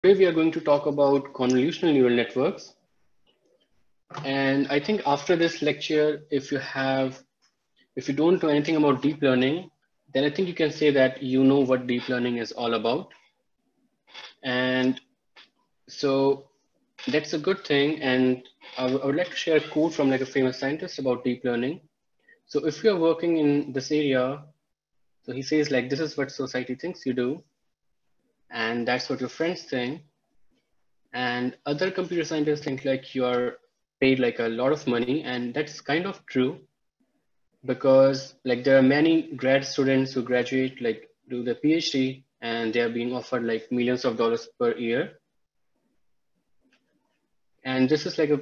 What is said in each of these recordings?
Today we are going to talk about convolutional neural networks. And I think after this lecture, if you don't know anything about deep learning, then I think you can say that you know what deep learning is all about. And so that's a good thing. And I would like to share a quote from like a famous scientist about deep learning. So if you're working in this area, so he says like, this is what society thinks you do. And that's what your friends think. And other computer scientists think like you're paid like a lot of money, and that's kind of true because like there are many grad students who graduate like do the PhD and they are being offered like millions of dollars per year. And this is like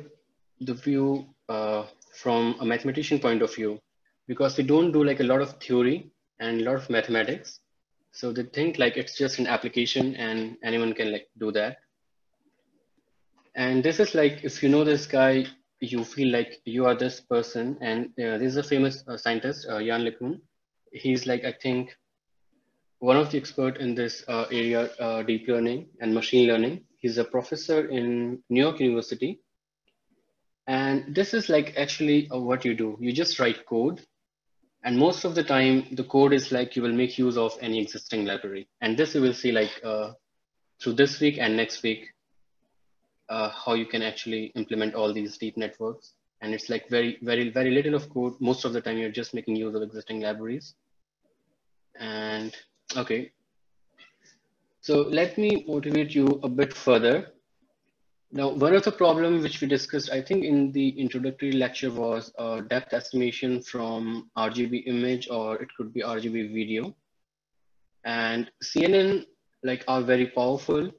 the view from a mathematician point of view, because they don't do like a lot of theory and a lot of mathematics. So they think like it's just an application and anyone can like do that. And this is like, if you know this guy, you feel like you are this person. And this is a famous scientist, Jan LeCun. He's like, I think, one of the expert in this area, deep learning and machine learning. He's a professor in New York University. And this is like actually what you do. You just write code. And most of the time, the code is like you will make use of any existing library. And this you will see like through this week and next week, how you can actually implement all these deep networks. And it's like very little of code. Most of the time, you're just making use of existing libraries. And okay, so let me motivate you a bit further. Now, one of the problems which we discussed, I think in the introductory lecture, was depth estimation from RGB image, or it could be RGB video. And CNN like are very powerful,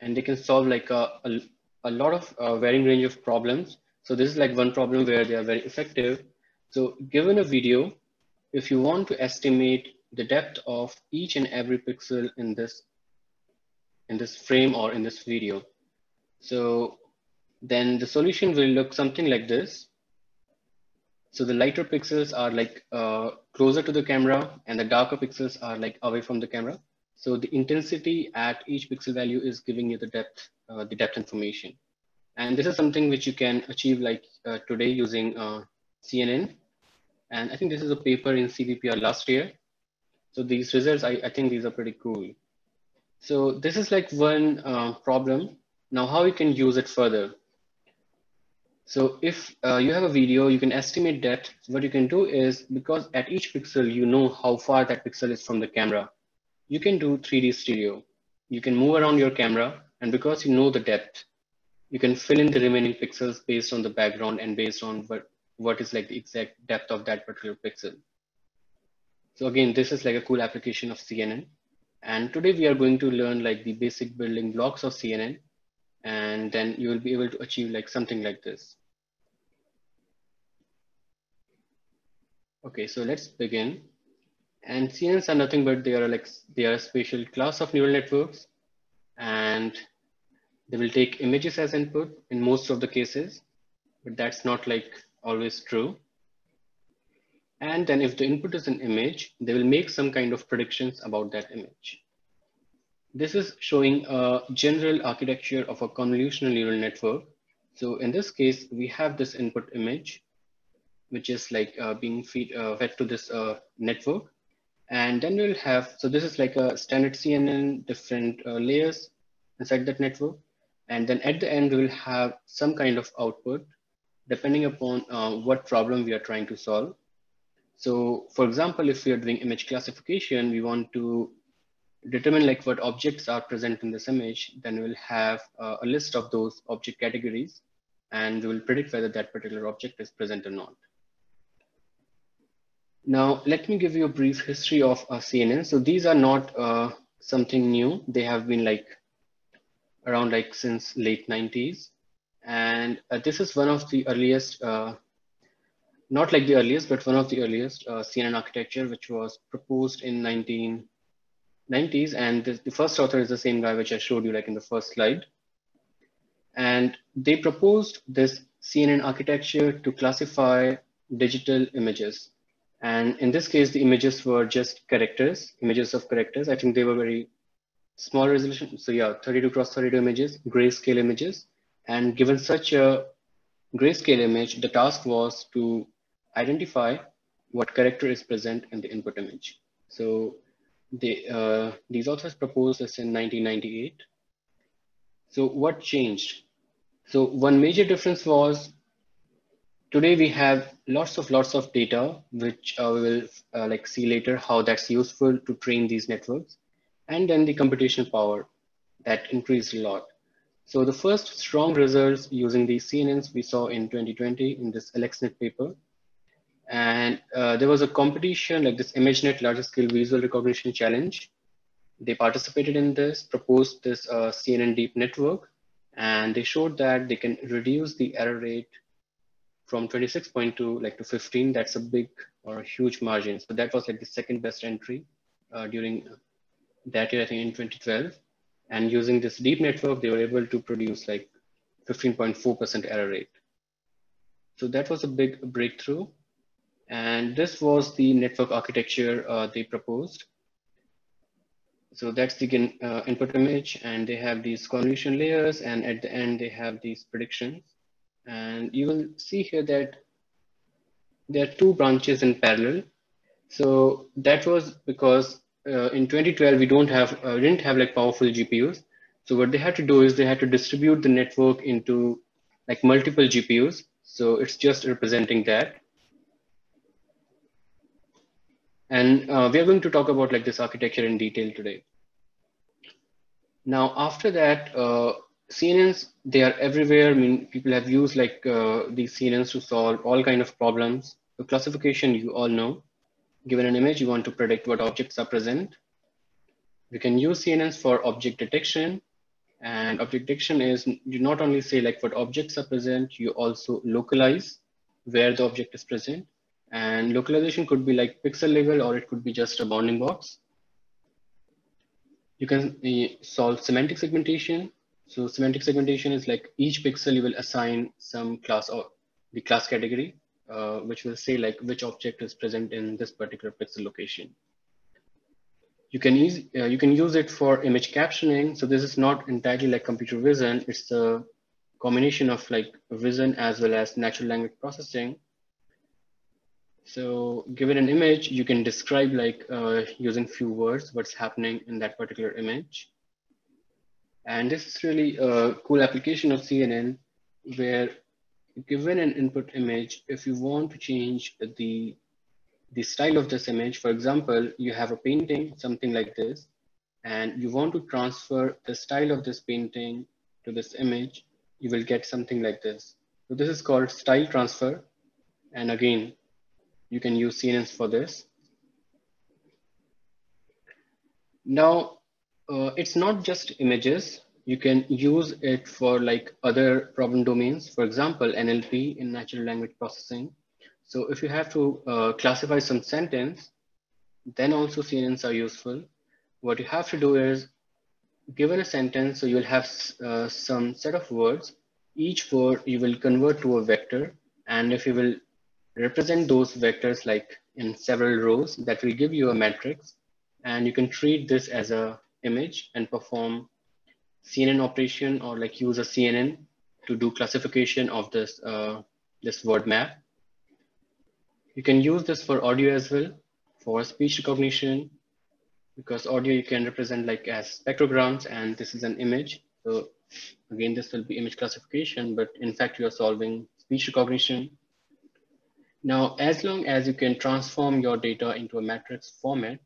and they can solve like a lot of varying range of problems. So this is like one problem where they are very effective. So given a video, if you want to estimate the depth of each and every pixel in this frame or in this video, so then the solution will look something like this. So the lighter pixels are like closer to the camera, and the darker pixels are like away from the camera. So the intensity at each pixel value is giving you the depth information. And this is something which you can achieve like today using CNN. And I think this is a paper in CVPR last year. So these results, I think these are pretty cool. So this is like one problem. Now how you can use it further. So if you have a video, you can estimate depth. What you can do is, because at each pixel, you know how far that pixel is from the camera, you can do 3D stereo. You can move around your camera, and because you know the depth, you can fill in the remaining pixels based on the background and based on what is like the exact depth of that particular pixel. So again, this is like a cool application of CNN. And today we are going to learn like the basic building blocks of CNN, and then you will be able to achieve like something like this. Okay, so let's begin. And CNNs are nothing but they are a special class of neural networks, and they will take images as input in most of the cases, but that's not like always true. And then if the input is an image, they will make some kind of predictions about that image. This is showing a general architecture of a convolutional neural network. So in this case, we have this input image, which is like being fed to this network. And then we'll have, so this is like a standard CNN, different layers inside that network. And then at the end, we will have some kind of output depending upon what problem we are trying to solve. So for example, if we are doing image classification, we want to determine like what objects are present in this image, then we'll have a list of those object categories, and we will predict whether that particular object is present or not. Now, let me give you a brief history of CNN. So these are not something new. They have been like around like since late 90s. And this is one of the earliest, not like the earliest, but one of the earliest CNN architecture, which was proposed in 1990s. And the first author is the same guy, which I showed you like in the first slide. And they proposed this CNN architecture to classify digital images. And in this case, the images were just characters, images of characters. I think they were very small resolution. So yeah, 32 cross 32 images, grayscale images. And given such a grayscale image, the task was to identify what character is present in the input image. So these authors proposed this in 1998. So what changed? So one major difference was today we have lots of data, which we will like see later how that's useful to train these networks, and then the computational power that increased a lot. So the first strong results using these CNNs we saw in 2020 in this AlexNet paper. And there was a competition like this ImageNet larger scale visual recognition challenge. They participated in this, proposed this CNN deep network, and they showed that they can reduce the error rate from 26.2 like to 15. That's a big or a huge margin. So that was like the second best entry during that year, I think in 2012. And using this deep network, they were able to produce like 15.4% error rate. So that was a big breakthrough. And this was the network architecture they proposed. So that's the input image, and they have these convolution layers, and at the end they have these predictions. And you will see here that there are two branches in parallel. So that was because in 2012 we didn't have like powerful GPUs. So what they had to do is they had to distribute the network into like multiple GPUs. So it's just representing that. And we are going to talk about like this architecture in detail today. Now, after that, CNNs, they are everywhere. I mean, people have used like these CNNs to solve all kind of problems. So classification, you all know. Given an image, you want to predict what objects are present. We can use CNNs for object detection. And object detection is you not only say like what objects are present, you also localize where the object is present. And localization could be like pixel level, or it could be just a bounding box. You can solve semantic segmentation. So semantic segmentation is like each pixel you will assign some class or the class category, which will say like which object is present in this particular pixel location. You can use it for image captioning. So this is not entirely like computer vision. It's a combination of like vision as well as natural language processing. So given an image, you can describe like using few words what's happening in that particular image. And this is really a cool application of CNN where given an input image, if you want to change the style of this image, for example, you have a painting, something like this, and you want to transfer the style of this painting to this image, you will get something like this. So this is called style transfer. And again, you can use CNNs for this. Now, it's not just images. You can use it for like other problem domains, for example, NLP in natural language processing. So if you have to classify some sentence, then also CNNs are useful. What you have to do is, given a sentence, so you'll have some set of words. Each word you will convert to a vector. And if you will represent those vectors like in several rows, that will give you a matrix. And you can treat this as a image and perform CNN operation or like use a CNN to do classification of this, this word map. You can use this for audio as well, for speech recognition, because audio you can represent like as spectrograms, and this is an image. So again, this will be image classification, but in fact, you are solving speech recognition. Now, as long as you can transform your data into a matrix format,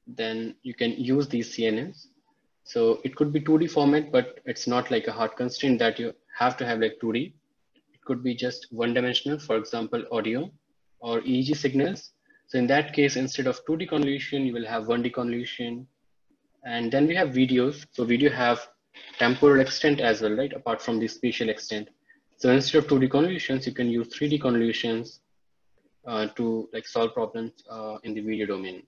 then you can use these CNNs. So it could be 2D format, but it's not like a hard constraint that you have to have like 2D. It could be just one-dimensional, for example, audio or EEG signals. So in that case, instead of 2D convolution, you will have 1D convolution. And then we have videos. So video have temporal extent as well, right? Apart from the spatial extent. So instead of 2D convolutions, you can use 3D convolutions to like solve problems in the video domain.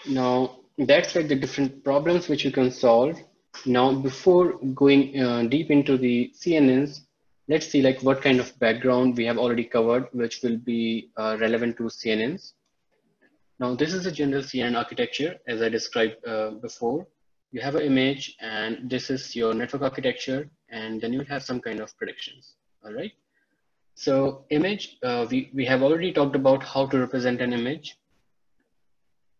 Now, that's like the different problems which you can solve. Now, before going deep into the CNNs, let's see like what kind of background we have already covered, which will be relevant to CNNs. Now, this is a general CNN architecture, as I described before. You have an image, and this is your network architecture, and then you'll have some kind of predictions. All right. So, image, we have already talked about how to represent an image.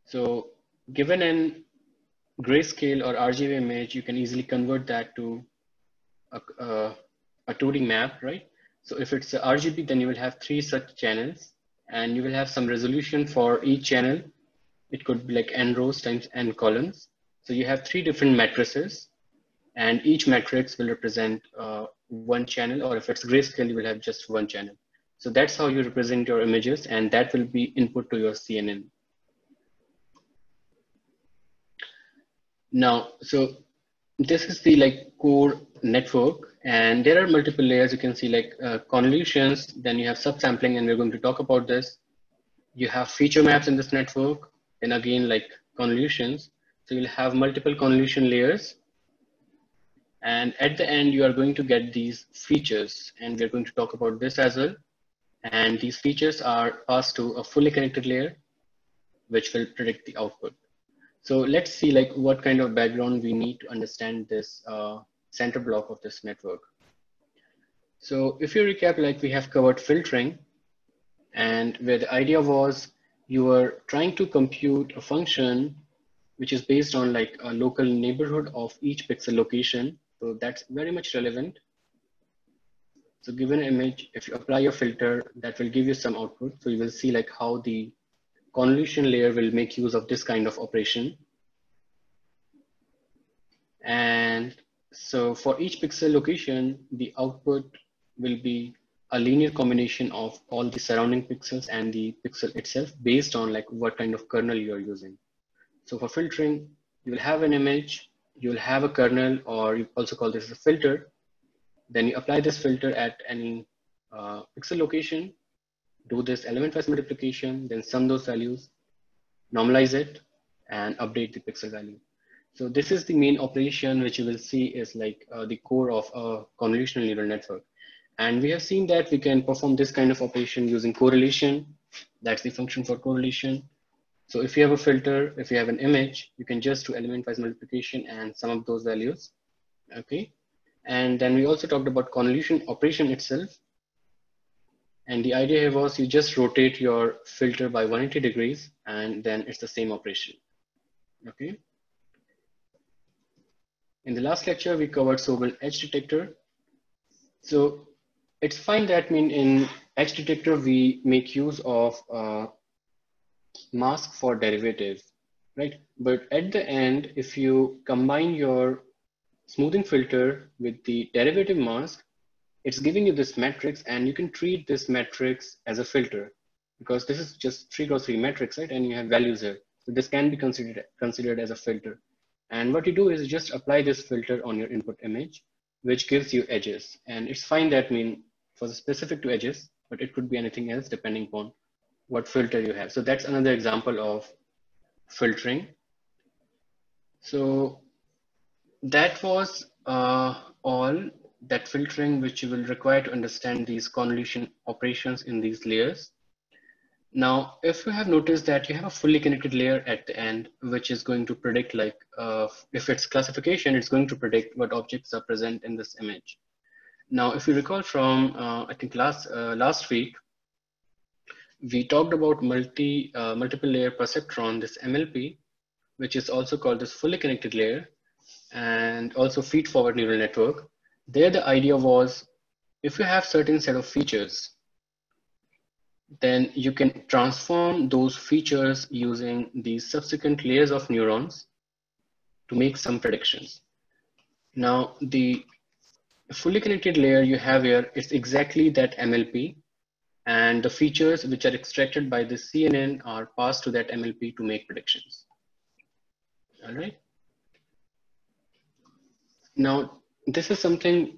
So, given an grayscale or RGB image, you can easily convert that to a 2D map, right? So if it's a RGB, then you will have 3 such channels, and you will have some resolution for each channel. It could be like n rows times n columns. So you have 3 different matrices, and each matrix will represent one channel, or if it's grayscale, you will have just one channel. So that's how you represent your images, and that will be input to your CNN. Now, so this is the core network, and there are multiple layers. You can see convolutions, then you have subsampling, and we're going to talk about this. You have feature maps in this network, and again like convolutions. So you'll have multiple convolution layers, and at the end you are going to get these features, and we're going to talk about this as well. And these features are passed to a fully connected layer, which will predict the output. So let's see what kind of background we need to understand this center block of this network. So if you recap, we have covered filtering, and where the idea was you were trying to compute a function which is based on a local neighborhood of each pixel location. So that's very much relevant. So given an image, if you apply your filter, that will give you some output. So you will see how the convolution layer will make use of this kind of operation. And so for each pixel location, the output will be a linear combination of all the surrounding pixels and the pixel itself based on what kind of kernel you are using. So for filtering, you will have an image, you will have a kernel, or you also call this a filter. Then you apply this filter at any pixel location, do this element-wise multiplication, then sum those values, normalize it, and update the pixel value. So this is the main operation which you will see is the core of a convolutional neural network. And we have seen that we can perform this kind of operation using correlation. That's the function for correlation. So if you have a filter, if you have an image, you can just do element-wise multiplication and sum up those values. Okay. And then we also talked about convolution operation itself. And the idea here was you just rotate your filter by 180 degrees, and then it's the same operation. Okay. In the last lecture, we covered Sobel Edge Detector. So it's fine that in Edge Detector, we make use of mask for derivatives, right? But at the end, if you combine your smoothing filter with the derivative mask, it's giving you this matrix, and you can treat this matrix as a filter because this is just 3x3 matrix, right? And you have values here. So this can be considered as a filter. And what you do is just apply this filter on your input image, which gives you edges. And it's fine that for the specific to edges, but it could be anything else depending upon what filter you have. So that's another example of filtering. So that was all that filtering which you will require to understand these convolution operations in these layers. Now, if you have noticed that you have a fully connected layer at the end, which is going to predict if it's classification, it's going to predict what objects are present in this image. Now, if you recall from, I think last week, we talked about multiple layer perceptron, this MLP, which is also called this fully connected layer, and also feed forward neural network. There, the idea was if you have certain set of features, then you can transform those features using these subsequent layers of neurons to make some predictions. Now, the fully connected layer you have here is exactly that MLP, and the features which are extracted by the CNN are passed to that MLP to make predictions. All right. Now, this is something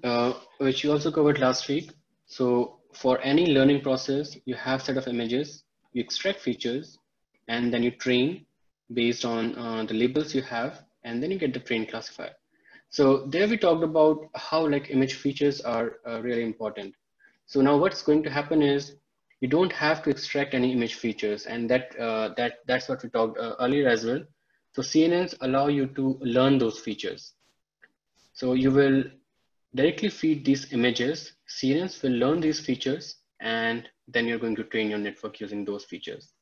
which you also covered last week. So for any learning process, you have set of images, you extract features, and then you train based on the labels you have, and then you get the train classifier. So there we talked about how image features are really important. So now what's going to happen is you don't have to extract any image features, and that's what we talked earlier as well. So CNNs allow you to learn those features. So you will directly feed these images. CNNs will learn these features, and then you're going to train your network using those features.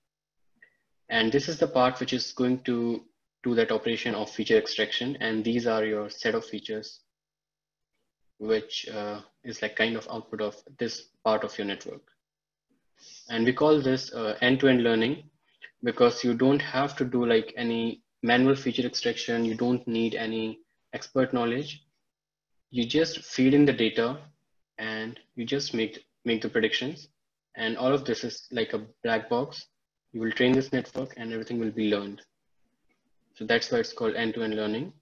And this is the part which is going to do that operation of feature extraction. And these are your set of features, which is like kind of output of this part of your network. And we call this end-to-end learning, because you don't have to do like any manual feature extraction. You don't need any expert knowledge. You just feed in the data and you just make the predictions. And all of this is like a black box. You will train this network and everything will be learned. So that's why it's called end-to-end learning.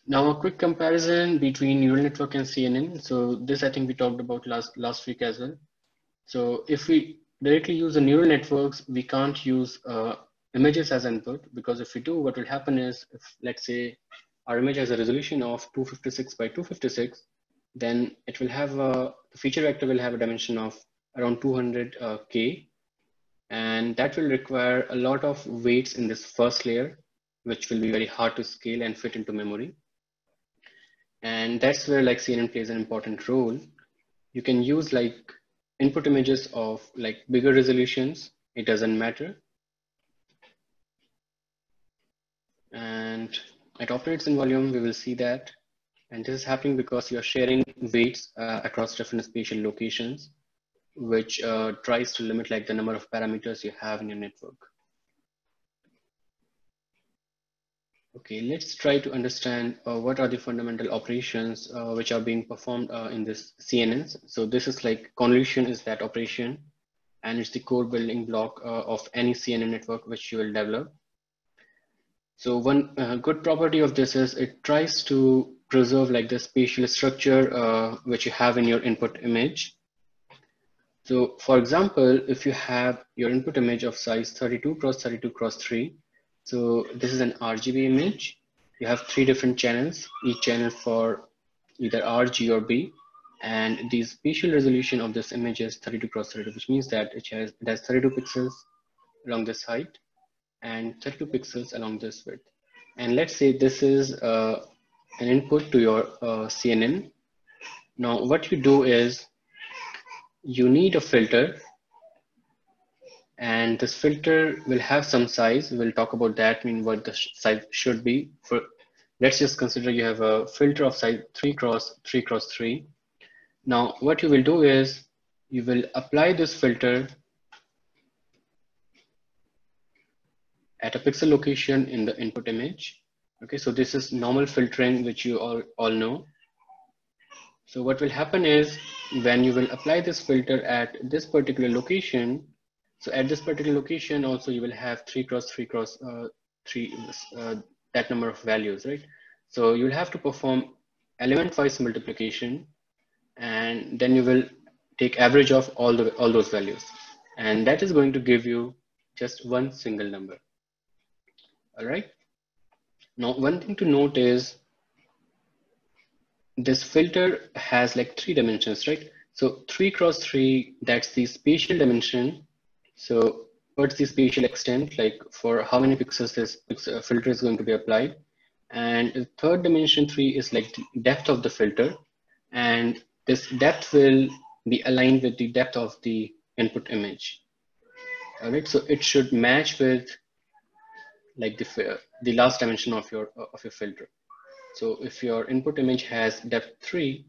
Now, a quick comparison between neural network and CNN. So this, I think we talked about last week as well. So if we directly use the neural networks, we can't use images as input, because if we do, what will happen is, if let's say our image has a resolution of 256 by 256, then it will have the feature vector will have a dimension of around 200K, and that will require a lot of weights in this first layer, which will be very hard to scale and fit into memory. And that's where like CNN plays an important role. You can use like input images of like bigger resolutions. It doesn't matter. And it operates in volume. We will see that. And this is happening because you're sharing weights across different spatial locations, which tries to limit like the number of parameters you have in your network. Okay, let's try to understand what are the fundamental operations which are being performed in this CNNs. So this is like convolution is that operation, and it's the core building block of any CNN network which you will develop. So one good property of this is it tries to preserve like the spatial structure which you have in your input image. So for example, if you have your input image of size 32 cross 32 cross 3, so this is an RGB image. You have 3 different channels, each channel for either R, G, or B. And the spatial resolution of this image is 32 cross 32, which means that it has 32 pixels along this height and 32 pixels along this width. And let's say this is an input to your CNN. Now, what you do is you need a filter, and this filter will have some size. We'll talk about that, what the size should be. For let's just consider you have a filter of size 3 cross 3 cross 3. Now, what you will do is you will apply this filter at a pixel location in the input image. Okay, so this is normal filtering, which you all know. So what will happen is when you will apply this filter at this particular location, so at this particular location also you will have 3 cross 3 cross 3, that number of values, right? So you'll have to perform element-wise multiplication, and then you will take average of all those values, and that is going to give you just one single number. All right. Now, one thing to note is this filter has like 3 dimensions, right? So 3 cross 3, that's the spatial dimension. So what's the spatial extent, like for how many pixels this filter is going to be applied? And the third dimension 3 is like the depth of the filter, and this depth will be aligned with the depth of the input image. All right, so it should match with like the last dimension of your filter. So if your input image has depth 3,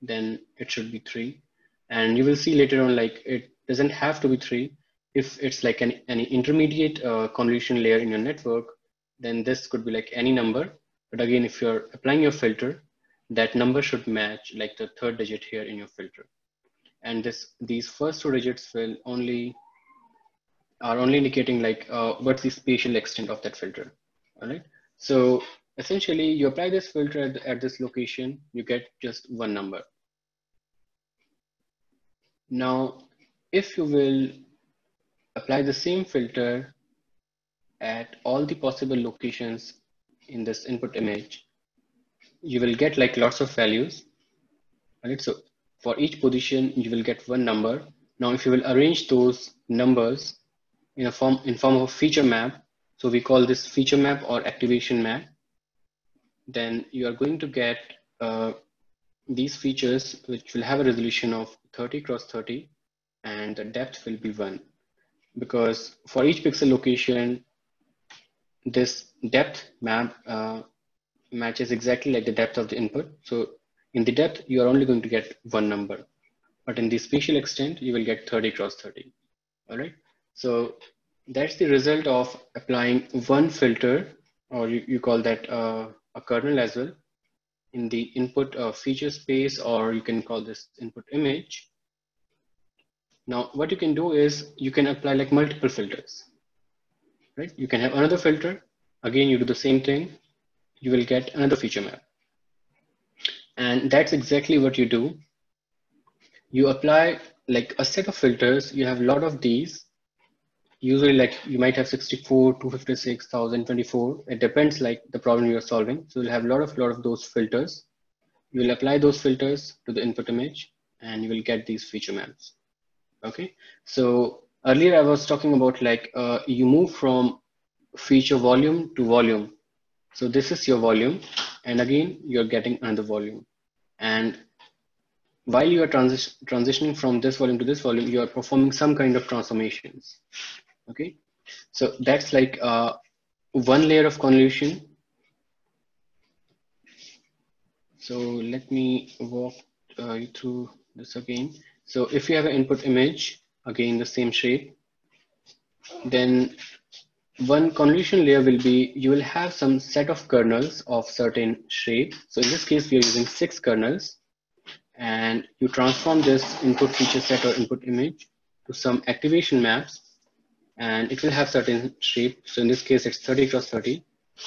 then it should be 3. And you will see later on, like it doesn't have to be 3. If it's like any intermediate convolution layer in your network, then this could be like any number. But again, if you're applying your filter, that number should match like the third digit here in your filter. And these first 2 digits are only indicating like what's the spatial extent of that filter. All right. So essentially, you apply this filter at this location, you get just one number. Now, if you will apply the same filter at all the possible locations in this input image, you will get like lots of values. Right? So For each position, you will get one number. Now, if you will arrange those numbers in form of a feature map, so we call this feature map or activation map, then you are going to get these features which will have a resolution of 30 cross 30, and the depth will be 1, because for each pixel location, this depth map matches exactly like the depth of the input. So in the depth, you are only going to get one number, but in the spatial extent, you will get 30 cross 30. All right. So that's the result of applying one filter, or you call that a kernel as well, in the input feature space, or you can call this input image. Now, what you can do is you can apply like multiple filters, right? You can have another filter. Again, you do the same thing. You will get another feature map. And that's exactly what you do. You apply like a set of filters. You have a lot of these. Usually like you might have 64, 256, 1024. It depends like the problem you're solving. So you'll have a lot of those filters. You will apply those filters to the input image and you will get these feature maps. Okay. So earlier I was talking about like you move from feature volume to volume. So this is your volume, and again, you're getting another volume. And while you are transitioning from this volume to this volume, you are performing some kind of transformations. Okay, so that's like one layer of convolution. So let me walk you through this again. So if you have an input image, again the same shape, then one convolution layer will be, you will have some set of kernels of certain shape. So in this case, we are using 6 kernels, and you transform this input feature set or input image to some activation maps, and it will have certain shape. So in this case, it's 30 cross 30,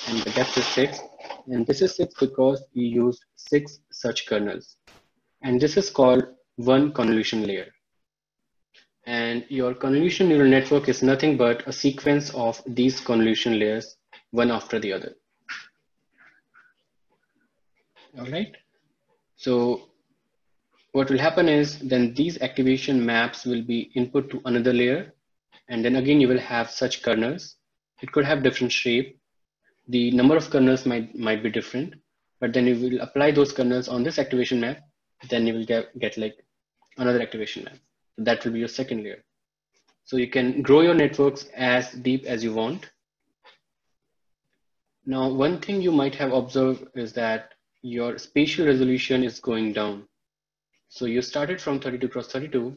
and the depth is 6. And this is 6 because we used 6 such kernels. And this is called one convolution layer. And your convolution neural network is nothing but a sequence of these convolution layers, one after the other. All right. So what will happen is then these activation maps will be input to another layer. And then again, you will have such kernels. It could have different shape. The number of kernels might be different, but then you will apply those kernels on this activation map. Then you will get like another activation map. So that will be your second layer. So you can grow your networks as deep as you want. Now, one thing you might have observed is that your spatial resolution is going down. So you started from 32 cross 32,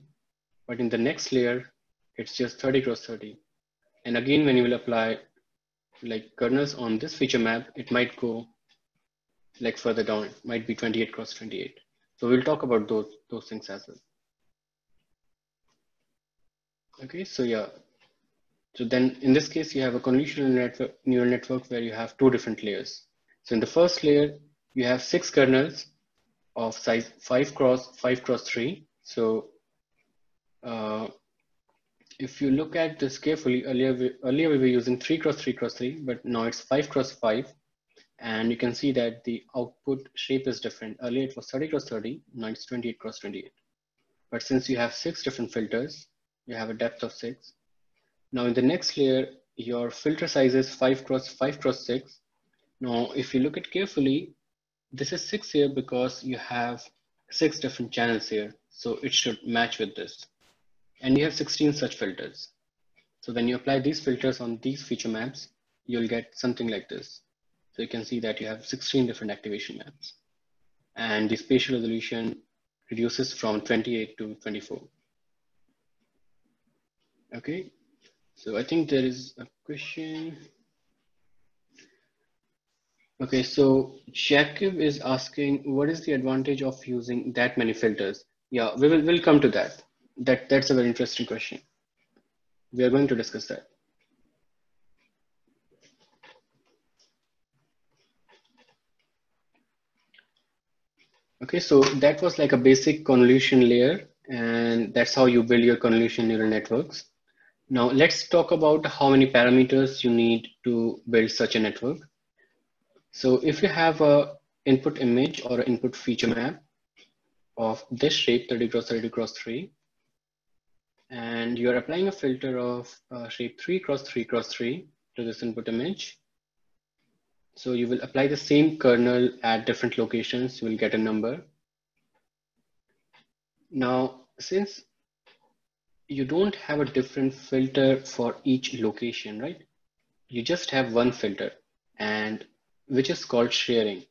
but in the next layer, it's just 30 cross 30. And again, when you will apply like kernels on this feature map, it might go like further down. It might be 28 cross 28. So we'll talk about those things as well. Okay, so yeah. So then in this case, you have a convolutional neural network where you have 2 different layers. So in the first layer, you have 6 kernels of size 5 cross 3. So if you look at this carefully, earlier we were using 3 cross 3 cross 3, but now it's 5 cross 5. And you can see that the output shape is different. Earlier it was 30 cross 30, now it's 28 cross 28. But since you have 6 different filters, you have a depth of 6. Now in the next layer, your filter size is 5 cross 6. Now, if you look at carefully, this is 6 here because you have 6 different channels here. So it should match with this. And you have 16 such filters. So when you apply these filters on these feature maps, you'll get something like this. So you can see that you have 16 different activation maps. And the spatial resolution reduces from 28 to 24. Okay, so I think there is a question. Okay, so Jacob is asking, what is the advantage of using that many filters? Yeah, we'll come to that. That's a very interesting question. We are going to discuss that. Okay, so that was like a basic convolution layer, and that's how you build your convolution neural networks. Now let's talk about how many parameters you need to build such a network. So if you have a input image or an input feature map, of this shape 30 cross 30 cross 3, and you are applying a filter of shape 3 cross 3 cross 3 to this input image. So you will apply the same kernel at different locations, you will get a number. Now, since you don't have a different filter for each location, right? You just have one filter, and which is called sharing.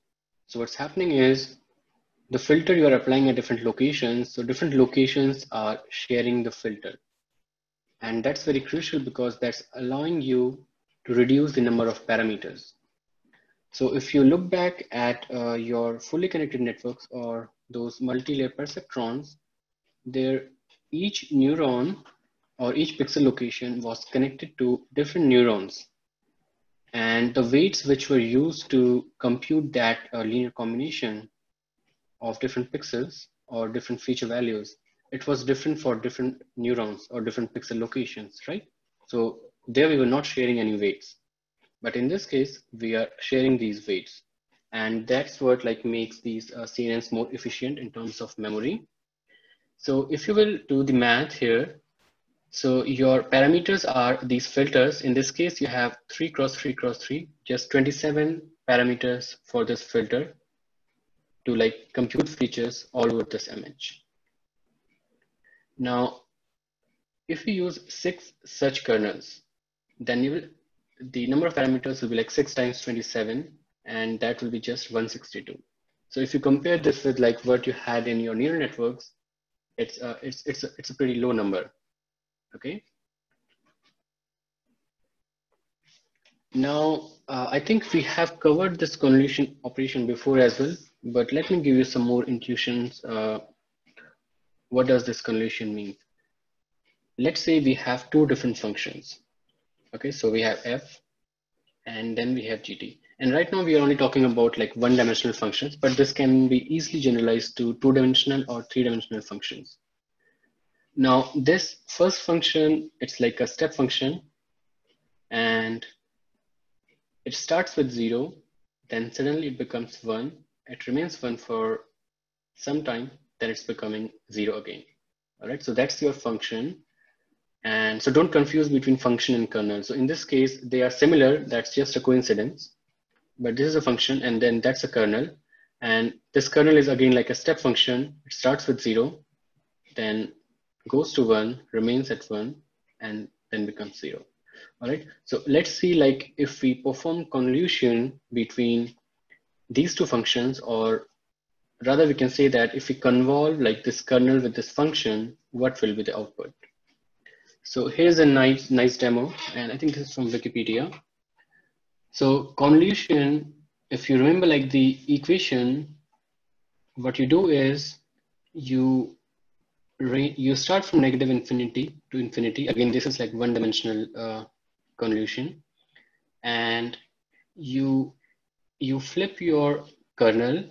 So what's happening is the filter you are applying at different locations, so different locations are sharing the filter. And that's very crucial because that's allowing you to reduce the number of parameters. So if you look back at your fully connected networks or those multi-layer perceptrons, each neuron or each pixel location was connected to different neurons. And the weights which were used to compute that linear combination of different pixels or different feature values, it was different for different neurons or different pixel locations, right? So there we were not sharing any weights. But in this case, we are sharing these weights. And that's what like makes these CNNs more efficient in terms of memory. So if you will do the math here, so your parameters are these filters. In this case, you have 3 cross 3 cross 3, just 27 parameters for this filter to like compute features all over this image. Now, if we use 6 such kernels, then the number of parameters will be like 6 times 27, and that will be just 162. So if you compare this with like what you had in your neural networks, it's a pretty low number. Okay. Now, I think we have covered this convolution operation before as well, but let me give you some more intuitions. What does this convolution mean? Let's say we have two different functions. Okay, so we have f and then we have gt. And right now we are only talking about like one-dimensional functions, but this can be easily generalized to two-dimensional or three-dimensional functions. Now, this first function, it's like a step function, and it starts with 0, then suddenly it becomes 1. It remains 1 for some time, then it's becoming 0 again. All right, so that's your function. And so don't confuse between function and kernel. So in this case, they are similar. That's just a coincidence. But this is a function, and then that's a kernel. And this kernel is again like a step function. It starts with 0, then goes to 1, remains at 1, and then becomes 0. All right, so let's see like if we perform convolution between these two functions, or rather we can say that if we convolve like this kernel with this function, what will be the output? So here's a nice demo, and I think this is from Wikipedia. So convolution, if you remember like the equation, what you do is you start from negative infinity to infinity. Again, this is like one-dimensional convolution, and you flip your kernel,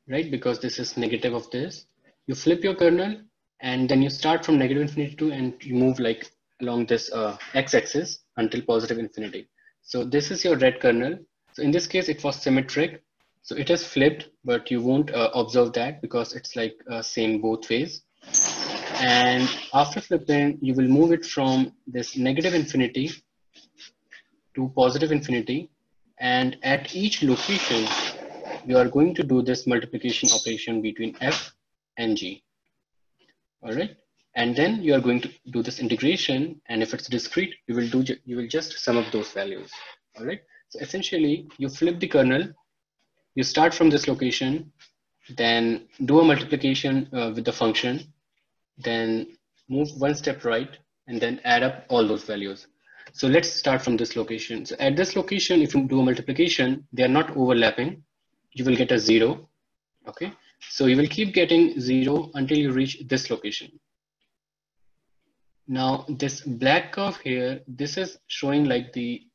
right? Because this is negative of this. You flip your kernel, and then you start from negative infinity to, and you move like along this x-axis until positive infinity. So this is your red kernel. So in this case, it was symmetric. So it is flipped, but you won't observe that because it's like same both ways. And after flipping, you will move it from this negative infinity to positive infinity. And at each location, you are going to do this multiplication operation between f and g. All right. And then you are going to do this integration. And if it's discrete, you will just sum up those values. All right. So essentially, you flip the kernel. You start from this location, then do a multiplication with the function, then move one step right, and then add up all those values. So let's start from this location. So at this location, if you do a multiplication, they are not overlapping. You will get a 0. Okay. So you will keep getting 0 until you reach this location. Now this black curve here, this is showing like the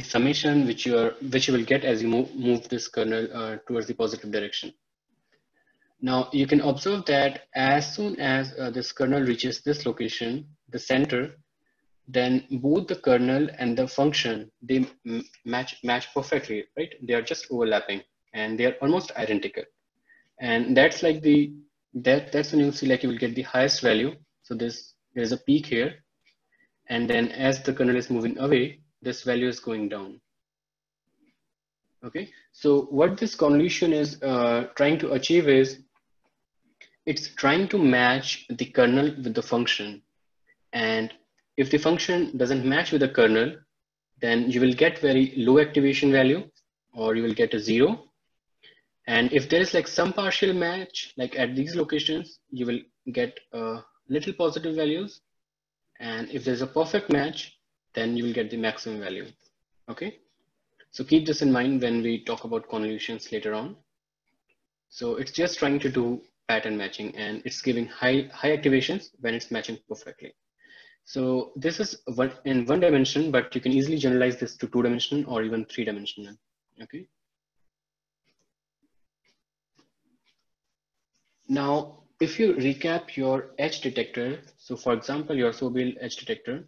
summation which you will get as you move this kernel towards the positive direction. Now you can observe that as soon as this kernel reaches this location, the center, then both the kernel and the function, they match perfectly, right? They are just overlapping and they are almost identical. And that's like the that's when you see like you will get the highest value. So there's a peak here, and then as the kernel is moving away, this value is going down. Okay, so what this convolution is trying to achieve is it's trying to match the kernel with the function. And if the function doesn't match with the kernel, then you will get very low activation value, or you will get a 0. And if there is like some partial match, like at these locations, you will get little positive values. And if there's a perfect match, then you will get the maximum value. Okay, so keep this in mind when we talk about convolutions later on. So it's just trying to do pattern matching, and it's giving high activations when it's matching perfectly. So this is in one dimension, but you can easily generalize this to 2-dimensional or even 3-dimensional. Okay. Now, if you recap your edge detector, so for example, your Sobel Edge Detector,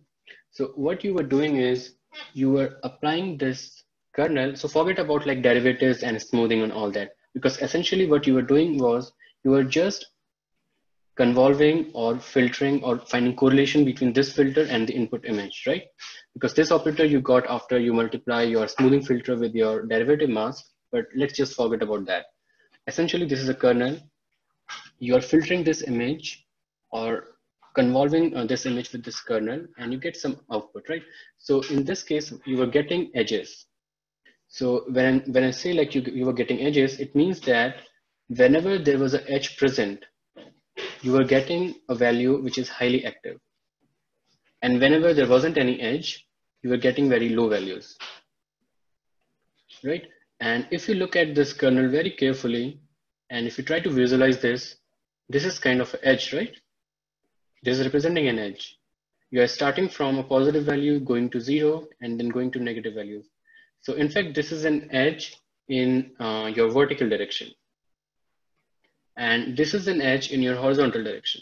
so what you were doing is you were applying this kernel. So forget about like derivatives and smoothing and all that, because essentially what you were doing was you were just convolving or filtering or finding correlation between this filter and the input image, right? Because this operator you got after you multiply your smoothing filter with your derivative mask, but let's just forget about that. Essentially, this is a kernel. You are filtering this image or convolving this image with this kernel, and you get some output, right? So in this case, you were getting edges. So when I say like you were getting edges, it means that whenever there was an edge present, you were getting a value which is highly active. And whenever there wasn't any edge, you were getting very low values, right? And if you look at this kernel very carefully, and if you try to visualize this, this is kind of an edge, right? This is representing an edge. You are starting from a positive value, going to 0, and then going to negative values. So in fact, this is an edge in your vertical direction. And this is an edge in your horizontal direction.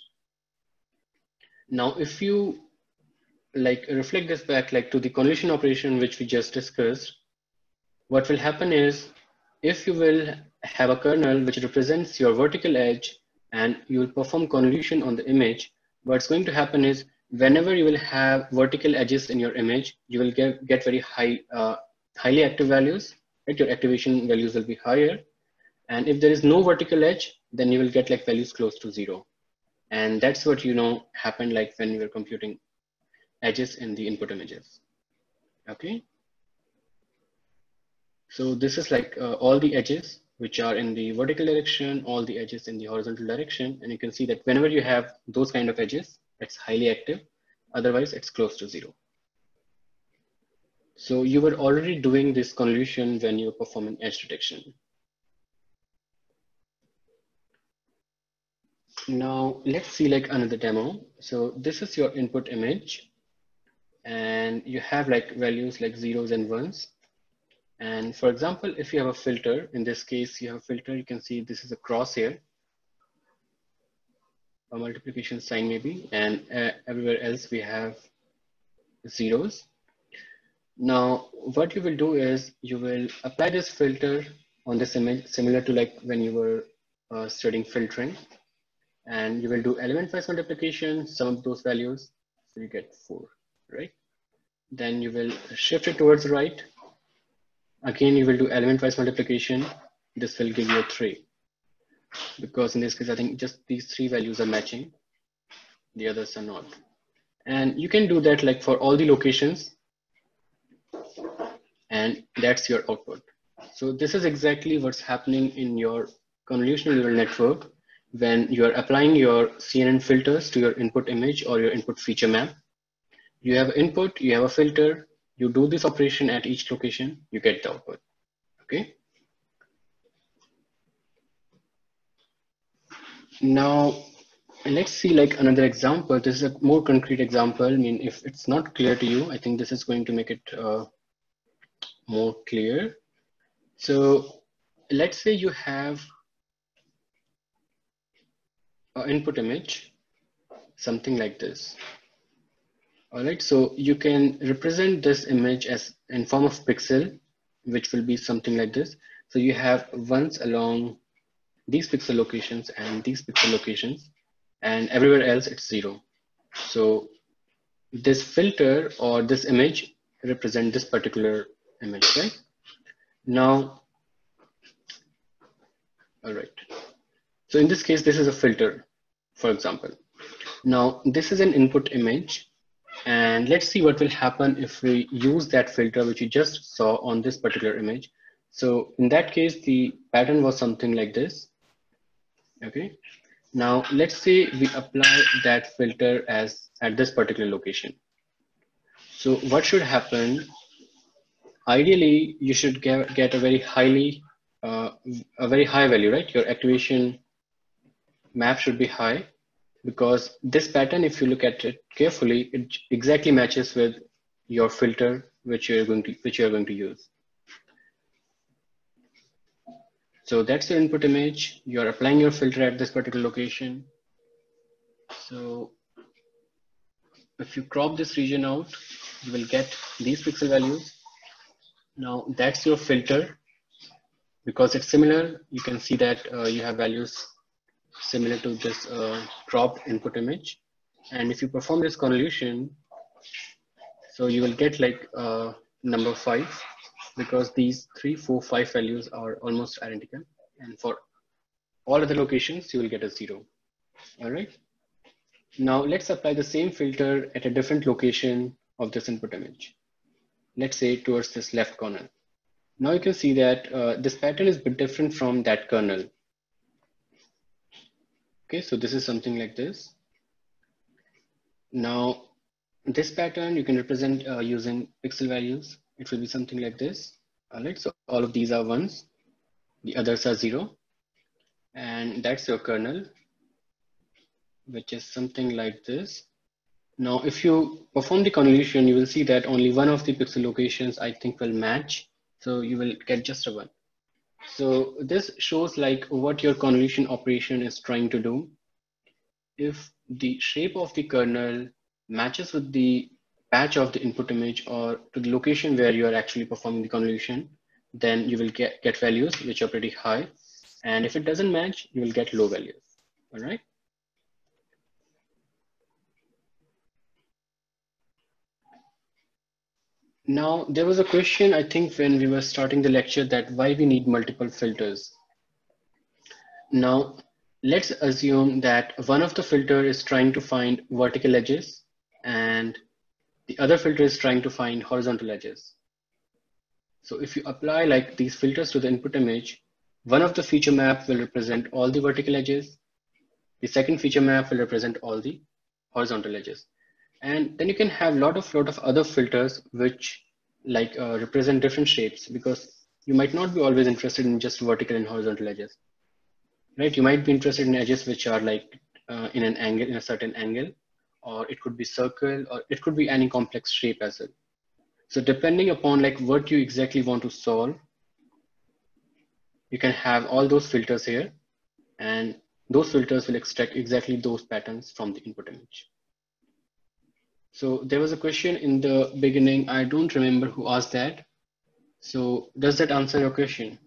Now, if you like reflect this back like to the convolution operation which we just discussed, what will happen is if you will have a kernel which represents your vertical edge and you will perform convolution on the image, what's going to happen is whenever you will have vertical edges in your image, you will get very highly active values, right? Your activation values will be higher. And if there is no vertical edge, then you will get like values close to 0. And that's what happened like when you were computing edges in the input images. Okay. So this is like all the edges which are in the vertical direction, all the edges in the horizontal direction. And you can see that whenever you have those kind of edges, it's highly active. Otherwise, it's close to 0. So you were already doing this convolution when you were performing edge detection. Now let's see like another demo. So this is your input image, and you have like values like 0s and 1s. And for example, if you have a filter, in this case, you have a filter, you can see this is a cross here, a multiplication sign maybe, and everywhere else we have 0s. Now, what you will do is you will apply this filter on this image, similar to like when you were studying filtering, and you will do element-wise multiplication, sum of those values, so you get 4, right? Then you will shift it towards the right. Again, you will do element-wise multiplication. This will give you a 3. Because in this case, I think just these 3 values are matching. The others are not. And you can do that like for all the locations. And that's your output. So this is exactly what's happening in your convolutional neural network when you are applying your CNN filters to your input image or your input feature map. You have input, you have a filter, you do this operation at each location, you get the output. Okay. Now, let's see like another example. This is a more concrete example. I mean, if it's not clear to you, I think this is going to make it more clear. So let's say you have an input image, something like this. All right, so you can represent this image as in form of pixel, which will be something like this. So you have ones along these pixel locations and these pixel locations, and everywhere else it's 0. So this filter or this image represent this particular image, right? Now, all right. So in this case, this is a filter, for example. Now, this is an input image, and let's see what will happen if we use that filter which you just saw on this particular image. So in that case, the pattern was something like this. Okay. Now let's say we apply that filter as at this particular location. So what should happen? Ideally, you should get a very a very high value, right? Your activation map should be high, because this pattern, if you look at it carefully, it exactly matches with your filter which you're going to use. So that's your input image. You're applying your filter at this particular location. So if you crop this region out, you will get these pixel values. Now that's your filter. Because it's similar, you can see that you have values similar to this cropped input image. And if you perform this convolution, so you will get like number 5, because these 3, 4, 5 values are almost identical. And for all other locations, you will get a 0. All right. Now let's apply the same filter at a different location of this input image. Let's say towards this left corner. Now you can see that this pattern is a bit different from that kernel. Okay, so this is something like this. Now, this pattern you can represent using pixel values. It will be something like this. All right, so all of these are 1s, the others are 0. And that's your kernel, which is something like this. Now, if you perform the convolution, you will see that only one of the pixel locations I think will match. So you will get just a 1. So this shows like what your convolution operation is trying to do. If the shape of the kernel matches with the patch of the input image or to the location where you are actually performing the convolution, then you will get values which are pretty high. And if it doesn't match, you will get low values. All right. Now, there was a question, I think, when we were starting the lecture, that why we need multiple filters. Now, let's assume that one of the filter is trying to find vertical edges and the other filter is trying to find horizontal edges. So if you apply like these filters to the input image, one of the feature map will represent all the vertical edges. The second feature map will represent all the horizontal edges. And then you can have lot of other filters which like represent different shapes, because you might not be always interested in just vertical and horizontal edges, right? You might be interested in edges which are like in an angle, in a certain angle, or it could be circle, or it could be any complex shape as well. So depending upon like what you exactly want to solve, you can have all those filters here, and those filters will extract exactly those patterns from the input image. So there was a question in the beginning, I don't remember who asked that. So does that answer your question?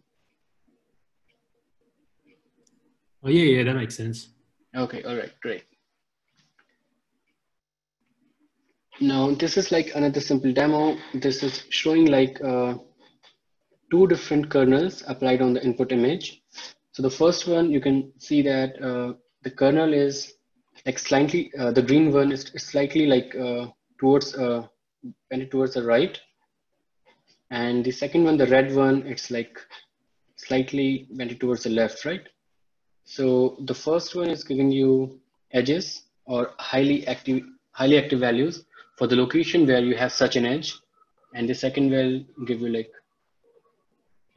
Oh, yeah, that makes sense. Okay, all right, great. Now this is like another simple demo. This is showing like 2 different kernels applied on the input image. So the first one, you can see that the kernel is like slightly, the green one is slightly like bended towards the right. And the second one, the red one, it's like slightly bended towards the left, right? So the first one is giving you edges or highly active values for the location where you have such an edge. And the second will give you like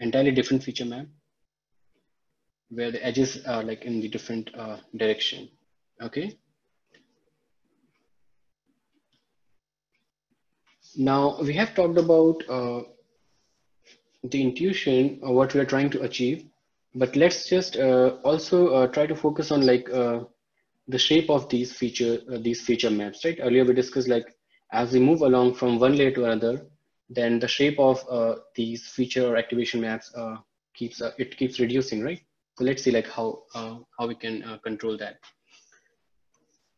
entirely different feature map where the edges are like in the different direction. Okay. Now we have talked about the intuition of what we are trying to achieve, but let's just also try to focus on like the shape of these feature maps, right? Earlier we discussed like as we move along from one layer to another, then the shape of these feature or activation maps keeps reducing, right? So let's see like how we can control that.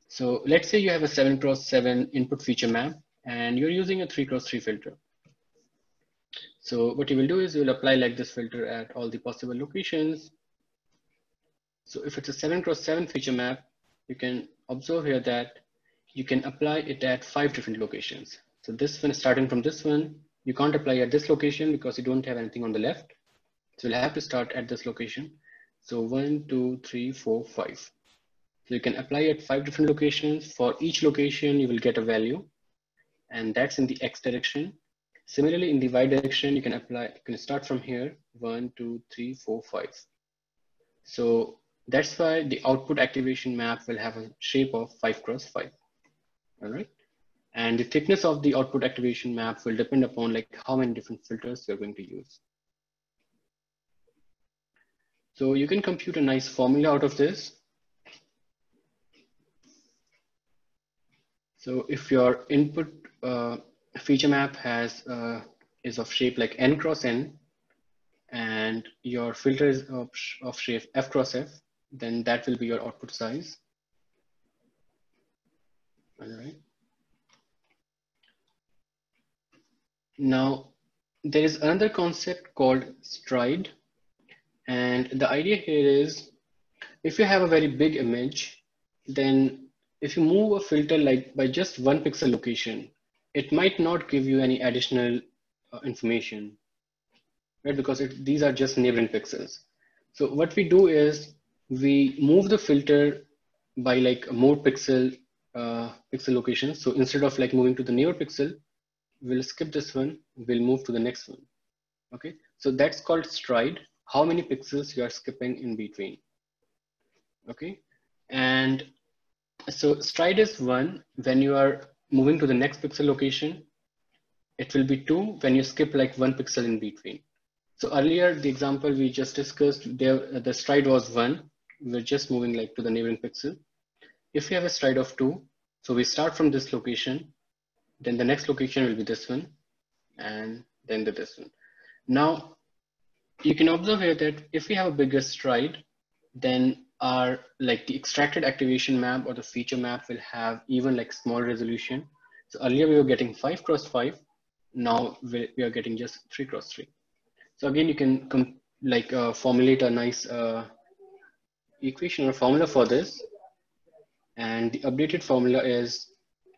So let's say you have a 7x7 input feature map and you're using a 3x3 filter. So what you will do is you will apply like this filter at all the possible locations. So if it's a 7x7 feature map, you can observe here that you can apply it at 5 different locations. So this one, starting from this one, you can't apply at this location because you don't have anything on the left. So you'll have to start at this location. So 1, 2, 3, 4, 5. So you can apply at 5 different locations. For each location, you will get a value, and that's in the X direction. Similarly, in the Y direction, you can start from here, 1, 2, 3, 4, 5. So that's why the output activation map will have a shape of 5x5. All right. And the thickness of the output activation map will depend upon like how many different filters you're going to use. So you can compute a nice formula out of this. So if your input feature map is of shape like n cross n, and your filter is of shape f cross f, then that will be your output size. All right. Now, there is another concept called stride. And the idea here is if you have a very big image, then if you move a filter like by just 1 pixel location, it might not give you any additional information, right? Because these are just neighboring pixels. So what we do is we move the filter by like more pixel locations. So instead of like moving to the neighbor pixel, we'll skip this one, we'll move to the next one. Okay, so that's called stride, how many pixels you are skipping in between. Okay, and so stride is 1 when you are moving to the next pixel location. It will be 2 when you skip like 1 pixel in between. So earlier, the example we just discussed, there the stride was 1. We're just moving like to the neighboring pixel. If we have a stride of 2, so we start from this location, then the next location will be this one, and then this one. Now, you can observe here that if we have a bigger stride, then our like the extracted activation map or the feature map will have even like small resolution. So earlier we were getting 5x5, now we are getting just 3x3. So again, you can formulate a nice equation or formula for this. And the updated formula is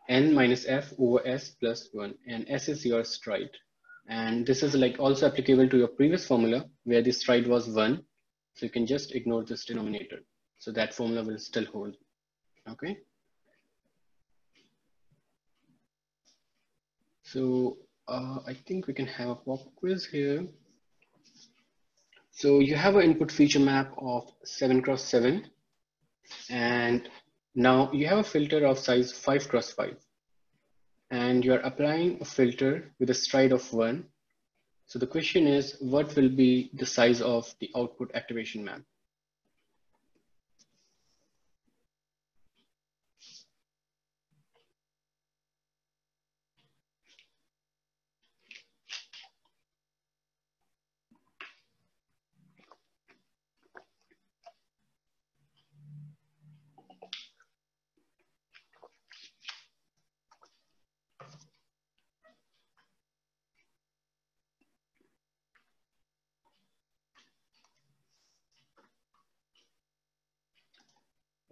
n minus f over s plus 1, and s is your stride. And this is like also applicable to your previous formula where the stride was 1. So you can just ignore this denominator. So that formula will still hold. Okay. So I think we can have a pop quiz here. So you have an input feature map of 7x7, and now you have a filter of size 5x5, and you're applying a filter with a stride of 1. So the question is, what will be the size of the output activation map?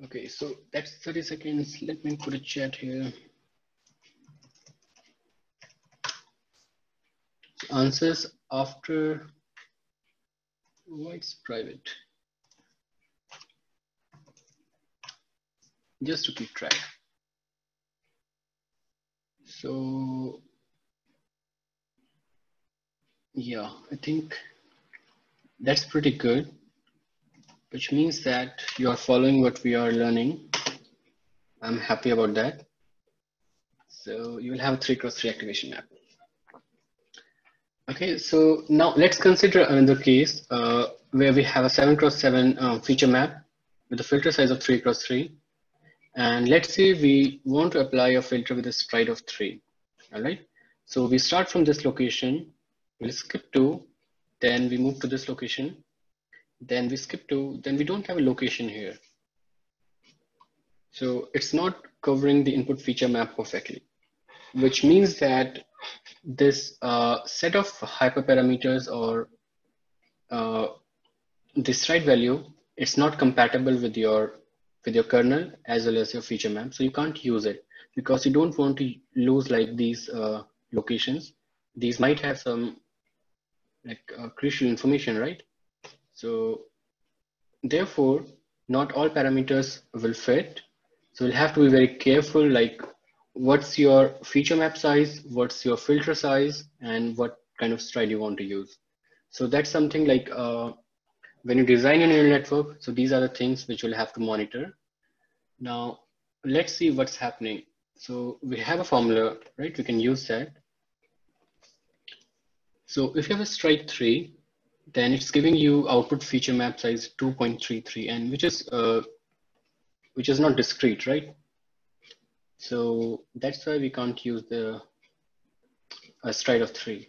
Okay, so that's 30 seconds. Let me put a chat here. Answers after voice private, just to keep track. So yeah, I think that's pretty good, which means that you are following what we are learning. I'm happy about that. So you will have a 3x3 activation map. Okay, so now let's consider another case where we have a 7x7 feature map with a filter size of 3x3. And let's say we want to apply a filter with a stride of 3. All right. So we start from this location, we'll skip 2, then we move to this location, Then we skip to, then we don't have a location here. So it's not covering the input feature map perfectly, which means that this set of hyperparameters or this write value, it's not compatible with your kernel as well as your feature map. So you can't use it because you don't want to lose like these locations. These might have some like crucial information, right? So therefore, not all parameters will fit. So we'll have to be very careful, like what's your feature map size, what's your filter size, and what kind of stride you want to use. So that's something like when you design a neural network, so these are the things which you'll have to monitor. Now, let's see what's happening. So we have a formula, right? We can use that. So if you have a stride 3, then it's giving you output feature map size 2.33, and which is not discrete, right? So that's why we can't use the stride of 3.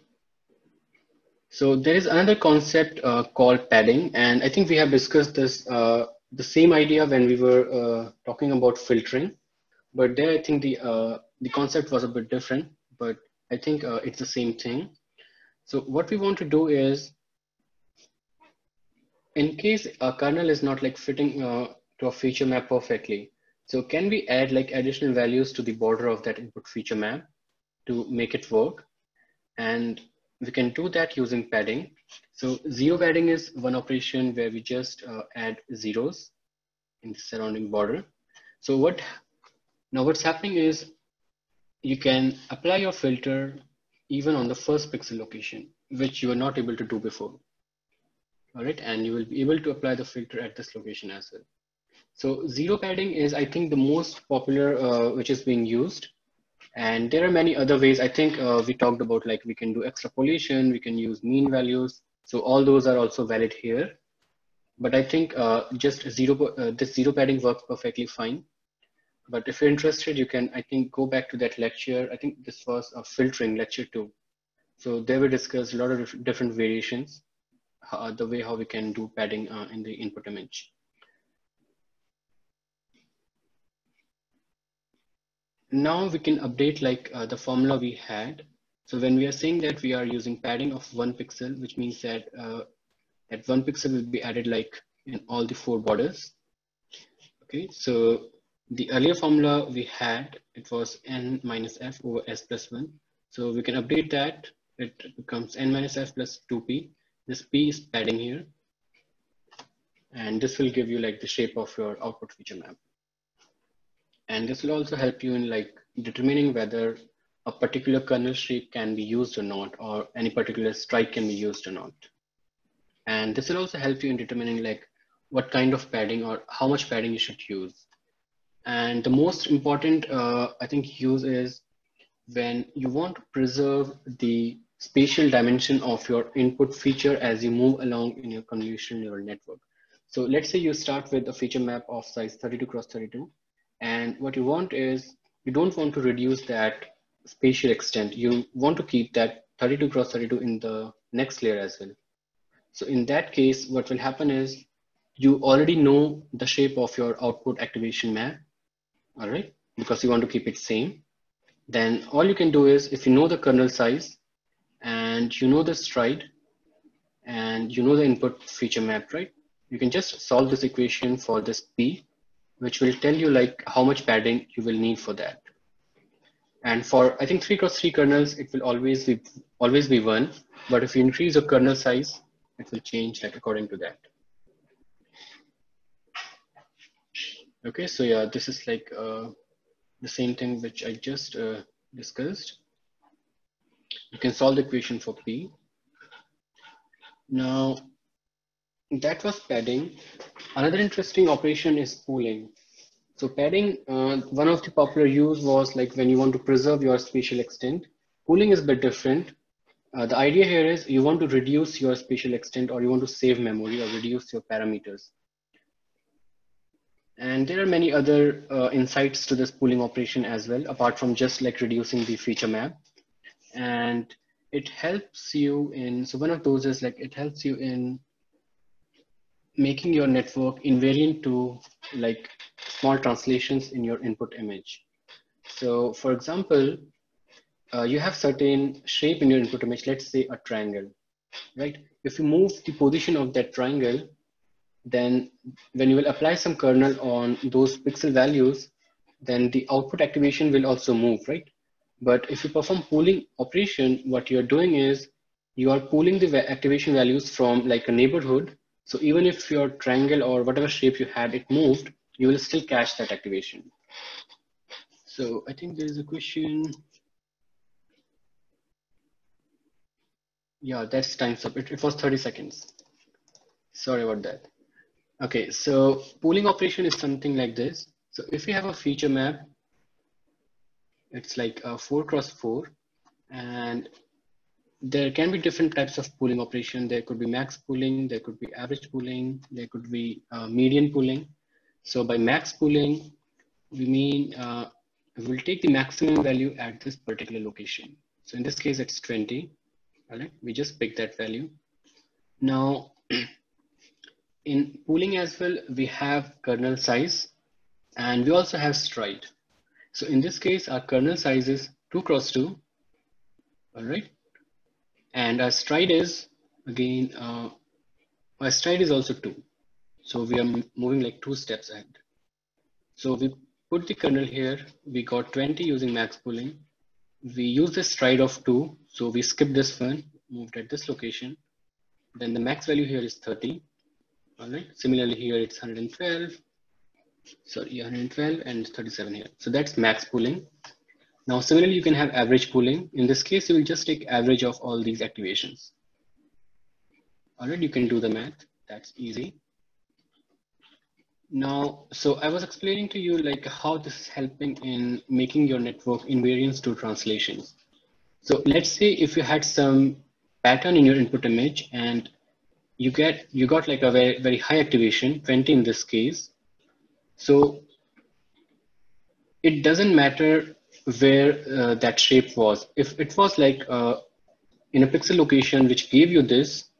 So there is another concept called padding, and I think we have discussed this the same idea when we were talking about filtering, but there I think the concept was a bit different, but I think it's the same thing. So what we want to do is, in case a kernel is not like fitting to a feature map perfectly, so can we add like additional values to the border of that input feature map to make it work? And we can do that using padding. So zero padding is one operation where we just add zeros in the surrounding border. So what's happening is you can apply your filter even on the first pixel location, which you were not able to do before. All right, and you will be able to apply the filter at this location as well. So zero padding is, I think, the most popular which is being used. And there are many other ways. I think we talked about like we can do extrapolation, we can use mean values. So all those are also valid here. But I think just this zero padding works perfectly fine. But if you're interested, you can, I think, go back to that lecture. I think this was a filtering lecture 2. So there we discussed a lot of different variations, the way how we can do padding in the input image. Now we can update like the formula we had. So when we are saying that we are using padding of 1 pixel, which means that that 1 pixel will be added like in all the 4 borders. Okay, so the earlier formula we had, it was n minus f over s plus 1. So we can update that. It becomes n minus f plus 2p. This p is padding here. And this will give you like the shape of your output feature map. And this will also help you in like determining whether a particular kernel shape can be used or not, or any particular strike can be used or not. And this will also help you in determining like what kind of padding or how much padding you should use. And the most important, I think, use is when you want to preserve the spatial dimension of your input feature as you move along in your convolutional neural network. So let's say you start with a feature map of size 32 cross 32. And what you want is, you don't want to reduce that spatial extent. You want to keep that 32 cross 32 in the next layer as well. So in that case, what will happen is you already know the shape of your output activation map, all right, because you want to keep it same. Then all you can do is, if you know the kernel size and you know the stride and you know the input feature map, right, you can just solve this equation for this P, which will tell you like how much padding you will need for that. And for, I think, 3 cross 3 kernels, it will always be 1. But if you increase your kernel size, it will change like according to that. Okay, so yeah, this is like the same thing which I just discussed. You can solve the equation for P. Now, that was padding. Another interesting operation is pooling. So padding, one of the popular use was like when you want to preserve your spatial extent. Pooling is a bit different. The idea here is you want to reduce your spatial extent, or you want to save memory or reduce your parameters. And there are many other insights to this pooling operation as well, apart from just like reducing the feature map. And it helps you in, so one of those is like it helps you in making your network invariant to like small translations in your input image. So for example, you have certain shape in your input image, let's say a triangle, right? If you move the position of that triangle, then when you will apply some kernel on those pixel values, then the output activation will also move, right? But if you perform pooling operation, what you're doing is you are pooling the activation values from like a neighborhood. So even if your triangle or whatever shape you had, it moved, you will still cache that activation. So I think there is a question. Yeah, that's time's up. It was 30 seconds. Sorry about that. Okay, so pooling operation is something like this. So if you have a feature map, it's like a 4x4, and there can be different types of pooling operation. There could be max pooling, there could be average pooling, there could be median pooling. So by max pooling, we mean we'll take the maximum value at this particular location. So in this case, it's 20. All right, we just pick that value. Now, in pooling as well, we have kernel size and we also have stride. So in this case, our kernel size is 2x2. All right. And our stride is again, our stride is also 2. So we are moving like 2 steps ahead. So we put the kernel here. We got 20 using max pooling. We use the stride of 2. So we skip this one, moved at this location. Then the max value here is 30. All right. Similarly, here it's 112. Sorry, 112 and 37 here. So that's max pooling. Now, similarly, you can have average pooling. In this case, you will just take average of all these activations. All right, you can do the math. That's easy. Now, so I was explaining to you like how this is helping in making your network invariance to translations. So let's say if you had some pattern in your input image and you got like a very high activation, 20 in this case. So it doesn't matter where that shape was. If it was like in a pixel location which gave you this,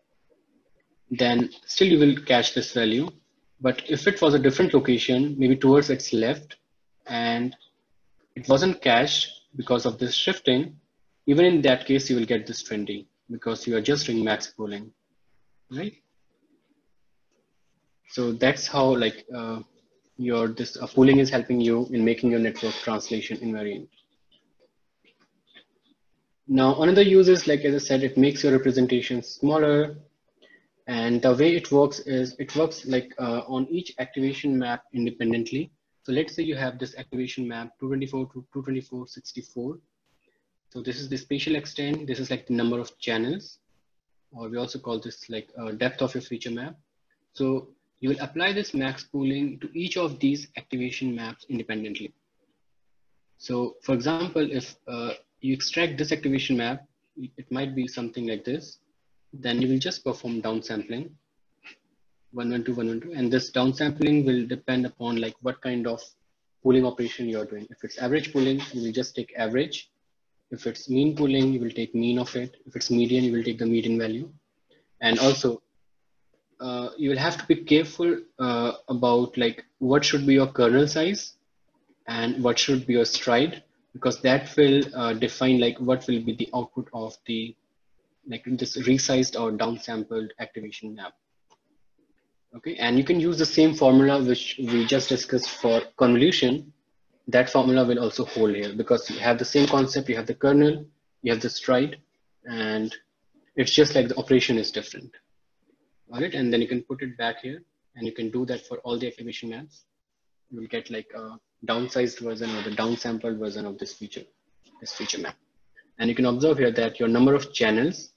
then still you will cache this value. But if it was a different location, maybe towards its left, and it wasn't cached because of this shifting, even in that case, you will get this 20 because you are just doing max pooling, right? So that's how like your this pooling is helping you in making your network translation invariant. Now, another use is like, as I said, it makes your representation smaller. And the way it works is it works like on each activation map independently. So let's say you have this activation map 224 to 224, 64. So this is the spatial extent. This is like the number of channels, or we also call this like depth of your feature map. So you will apply this max pooling to each of these activation maps independently. So for example, if you extract this activation map, it might be something like this. Then you will just perform downsampling 112, 112, and this downsampling will depend upon like what kind of pooling operation you're doing. If it's average pooling, you will just take average. If it's mean pooling, you will take mean of it. If it's median, you will take the median value. And also, you will have to be careful about like what should be your kernel size and what should be your stride, because that will define like what will be the output of the like this resized or downsampled activation map. Okay, and you can use the same formula which we just discussed for convolution. That formula will also hold here because you have the same concept, you have the kernel, you have the stride, and it's just like the operation is different. All right, and then you can put it back here and you can do that for all the activation maps. You will get like a downsized version or the downsampled version of this feature map. And you can observe here that your number of channels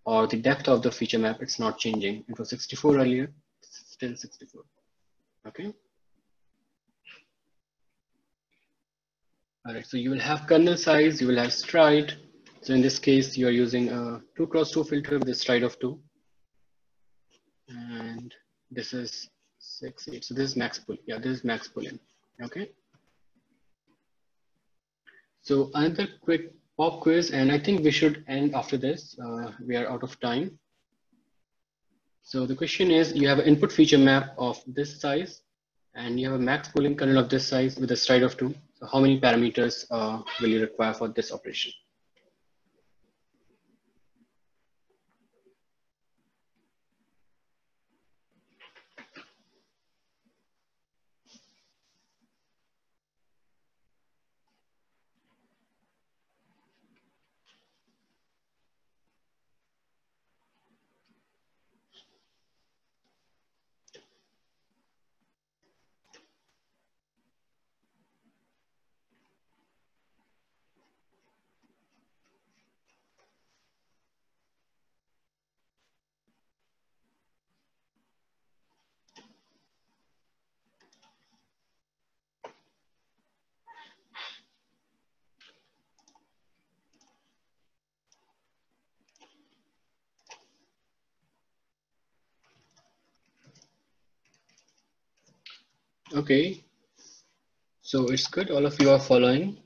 or the depth of the feature map, it's not changing. It was 64 earlier, it's still 64. Okay. All right, so you will have kernel size, you will have stride. So in this case, you are using a 2x2 filter with a stride of 2. And this is 6, 8. So this is max pull. Yeah, this is max pull-in. Okay. So another quick pop quiz, and I think we should end after this. We are out of time. So the question is, you have an input feature map of this size, and you have a max pooling kernel of this size with a stride of 2. So how many parameters will you require for this operation? Okay, so it's good. All of you are following.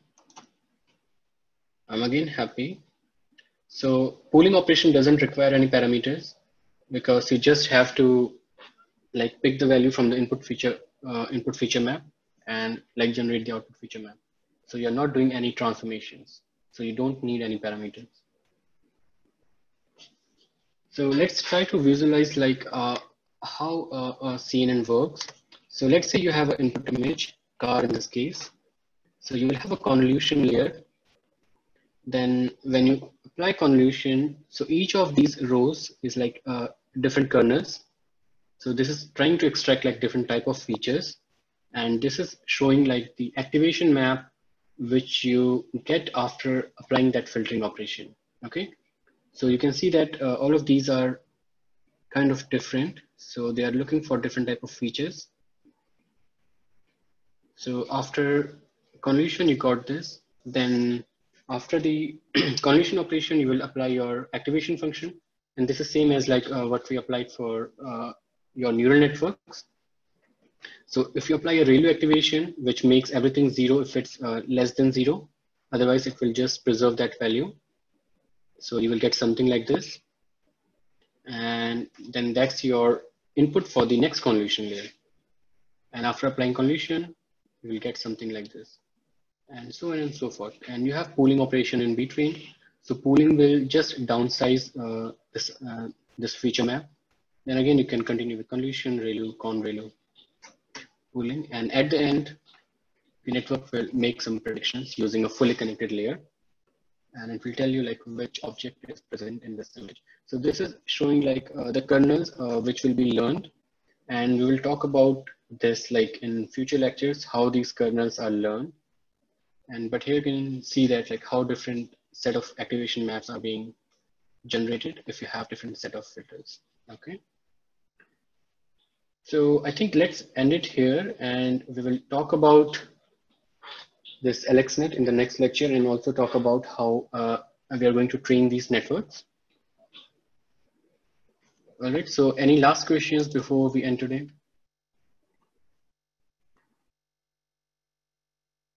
I'm again happy. So pooling operation doesn't require any parameters because you just have to like pick the value from the input feature map and like generate the output feature map. So you're not doing any transformations. So you don't need any parameters. So let's try to visualize like how a CNN works. So let's say you have an input image, car in this case. So you will have a convolution layer. Then when you apply convolution, so each of these rows is like different kernels. So this is trying to extract like different type of features. And this is showing like the activation map, which you get after applying that filtering operation. Okay. So you can see that all of these are kind of different. So they are looking for different type of features. So after convolution, you got this. Then after the convolution operation, you will apply your activation function. And this is same as like what we applied for your neural networks. So if you apply a ReLU activation, which makes everything 0 if it's less than 0, otherwise it will just preserve that value. So you will get something like this. And then that's your input for the next convolution layer. And after applying convolution, you will get something like this, and so on and so forth. And you have pooling operation in between. So pooling will just downsize this feature map. Then again, you can continue with convolution, ReLU, con-ReLU, pooling, and at the end, the network will make some predictions using a fully connected layer, and it will tell you like which object is present in this image. So this is showing like the kernels which will be learned, and we will talk about this like in future lectures, how these kernels are learned. And but here you can see that like how different set of activation maps are being generated if you have different set of filters. Okay. So I think let's end it here, and we will talk about this LXNet in the next lecture, and also talk about how we are going to train these networks. All right. So any last questions before we end today?